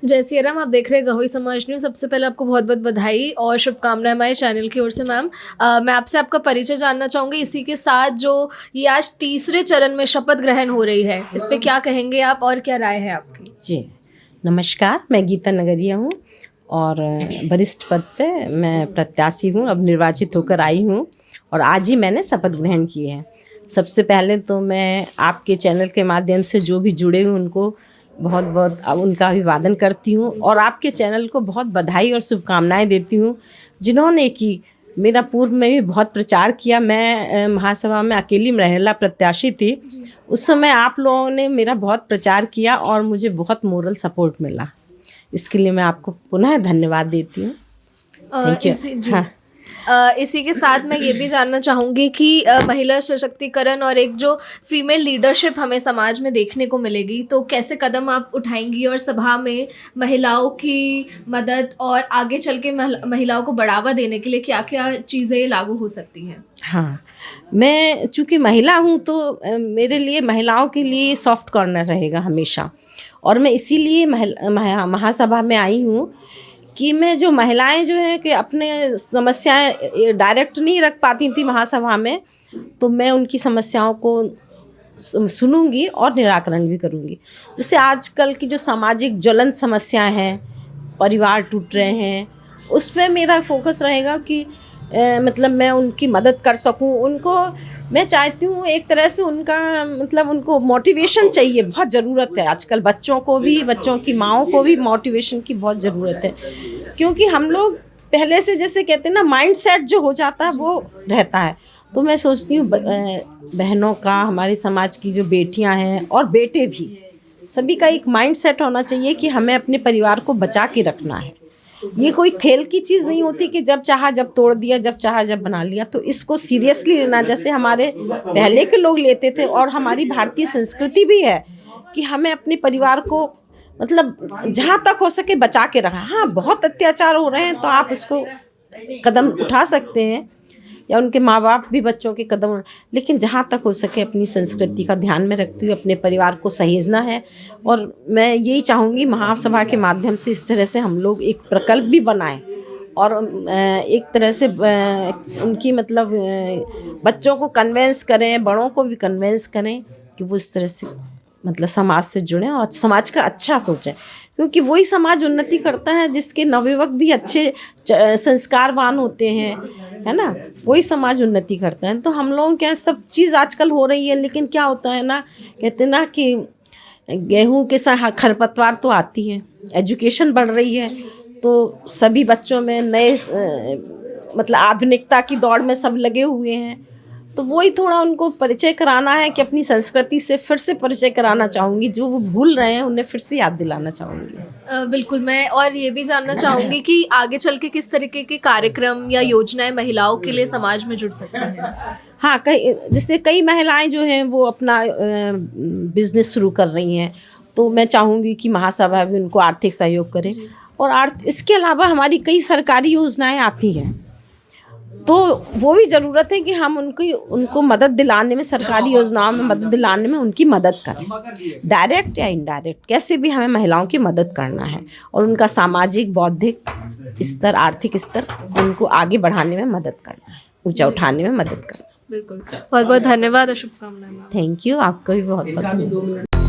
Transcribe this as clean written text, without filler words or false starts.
जय सिया राम। आप देख रहे हैं गहोई समाज न्यूज़। सबसे पहले आपको बहुत बहुत बधाई और शुभकामनाएं हमारे चैनल की ओर से। मैम, मैं आपसे आपका परिचय जानना चाहूँगी। इसी के साथ जो ये आज तीसरे चरण में शपथ ग्रहण हो रही है, इस पे क्या कहेंगे आप और क्या राय है आपकी? जी नमस्कार, मैं गीता नगरिया हूँ और वरिष्ठ पद पे मैं प्रत्याशी हूँ। अब निर्वाचित होकर आई हूँ और आज ही मैंने शपथ ग्रहण की है। सबसे पहले तो मैं आपके चैनल के माध्यम से जो भी जुड़े हुए उनको बहुत बहुत उनका अभिवादन करती हूँ और आपके चैनल को बहुत बधाई और शुभकामनाएं देती हूँ, जिन्होंने कि मेरा पूर्व में भी बहुत प्रचार किया। मैं महासभा में अकेली महिला प्रत्याशी थी। उस समय आप लोगों ने मेरा बहुत प्रचार किया और मुझे बहुत मोरल सपोर्ट मिला। इसके लिए मैं आपको पुनः धन्यवाद देती हूँ। Thank you. हाँ, इसी के साथ मैं ये भी जानना चाहूँगी कि महिला सशक्तिकरण और एक जो फीमेल लीडरशिप हमें समाज में देखने को मिलेगी, तो कैसे कदम आप उठाएंगी और सभा में महिलाओं की मदद और आगे चल के महिलाओं को बढ़ावा देने के लिए क्या क्या चीज़ें लागू हो सकती हैं? हाँ, मैं चूँकि महिला हूँ तो मेरे लिए महिलाओं के लिए सॉफ्ट कॉर्नर रहेगा हमेशा, और मैं इसीलिए महासभा में आई हूँ कि मैं जो महिलाएं जो हैं कि अपने समस्याएं डायरेक्ट नहीं रख पाती थी महासभा में, तो मैं उनकी समस्याओं को सुनूंगी और निराकरण भी करूंगी। जैसे आजकल की जो सामाजिक ज्वलंत समस्याएं हैं, परिवार टूट रहे हैं, उस पर मेरा फोकस रहेगा कि मतलब मैं उनकी मदद कर सकूं। उनको मैं चाहती हूँ एक तरह से उनका मतलब उनको मोटिवेशन चाहिए, बहुत ज़रूरत है आजकल। बच्चों को भी, बच्चों की माँओं को भी मोटिवेशन की बहुत ज़रूरत है, क्योंकि हम लोग पहले से जैसे कहते हैं ना, माइंड सेट जो हो जाता है वो रहता है। तो मैं सोचती हूँ बहनों का, हमारे समाज की जो बेटियाँ हैं और बेटे भी, सभी का एक माइंड सेट होना चाहिए कि हमें अपने परिवार को बचा के रखना है। ये कोई खेल की चीज़ नहीं होती कि जब चाहा जब तोड़ दिया, जब चाहा जब बना लिया। तो इसको सीरियसली लेना, जैसे हमारे पहले के लोग लेते थे, और हमारी भारतीय संस्कृति भी है कि हमें अपने परिवार को मतलब जहाँ तक हो सके बचा के रखा। हाँ, बहुत अत्याचार हो रहे हैं तो आप उसको कदम उठा सकते हैं, या उनके माँ बाप भी बच्चों के कदम, लेकिन जहाँ तक हो सके अपनी संस्कृति का ध्यान में रखते हुए अपने परिवार को सहेजना है। और मैं यही चाहूँगी महासभा के माध्यम से इस तरह से हम लोग एक प्रकल्प भी बनाएं और एक तरह से उनकी मतलब बच्चों को कन्वेंस करें, बड़ों को भी कन्वेंस करें कि वो इस तरह से मतलब समाज से जुड़ें और समाज का अच्छा सोचें, क्योंकि वही समाज उन्नति करता है जिसके नवयुवक भी अच्छे संस्कारवान होते हैं, है ना। वही समाज उन्नति करता है। तो हम लोगों क्या सब चीज़ आजकल हो रही है, लेकिन क्या होता है ना, कहते हैं ना कि गेहूं के साथ खरपतवार तो आती है। एजुकेशन बढ़ रही है तो सभी बच्चों में नए मतलब आधुनिकता की दौड़ में सब लगे हुए हैं, तो वही थोड़ा उनको परिचय कराना है कि अपनी संस्कृति से फिर से परिचय कराना चाहूँगी। जो वो भूल रहे हैं उन्हें फिर से याद दिलाना चाहूँगी। बिल्कुल। मैं और ये भी जानना चाहूँगी कि आगे चल के किस तरीके के कार्यक्रम या योजनाएं महिलाओं के लिए समाज में जुड़ सकती हैं? हाँ, जैसे कई महिलाएं जो हैं वो अपना बिजनेस शुरू कर रही हैं, तो मैं चाहूँगी कि महासभा भी उनको आर्थिक सहयोग करे। और इसके अलावा हमारी कई सरकारी योजनाएं आती हैं, तो वो भी ज़रूरत है कि हम उनको मदद दिलाने में, सरकारी योजनाओं में मदद दिलाने में उनकी मदद करें। डायरेक्ट या इनडायरेक्ट कैसे भी हमें महिलाओं की मदद करना है और उनका सामाजिक, बौद्धिक स्तर, आर्थिक स्तर उनको आगे बढ़ाने में मदद करना है, ऊंचा उठाने में मदद करना है। बिल्कुल। बहुत बहुत धन्यवाद और शुभकामनाएं। थैंक यू, आपका भी बहुत बहुत धन्यवाद।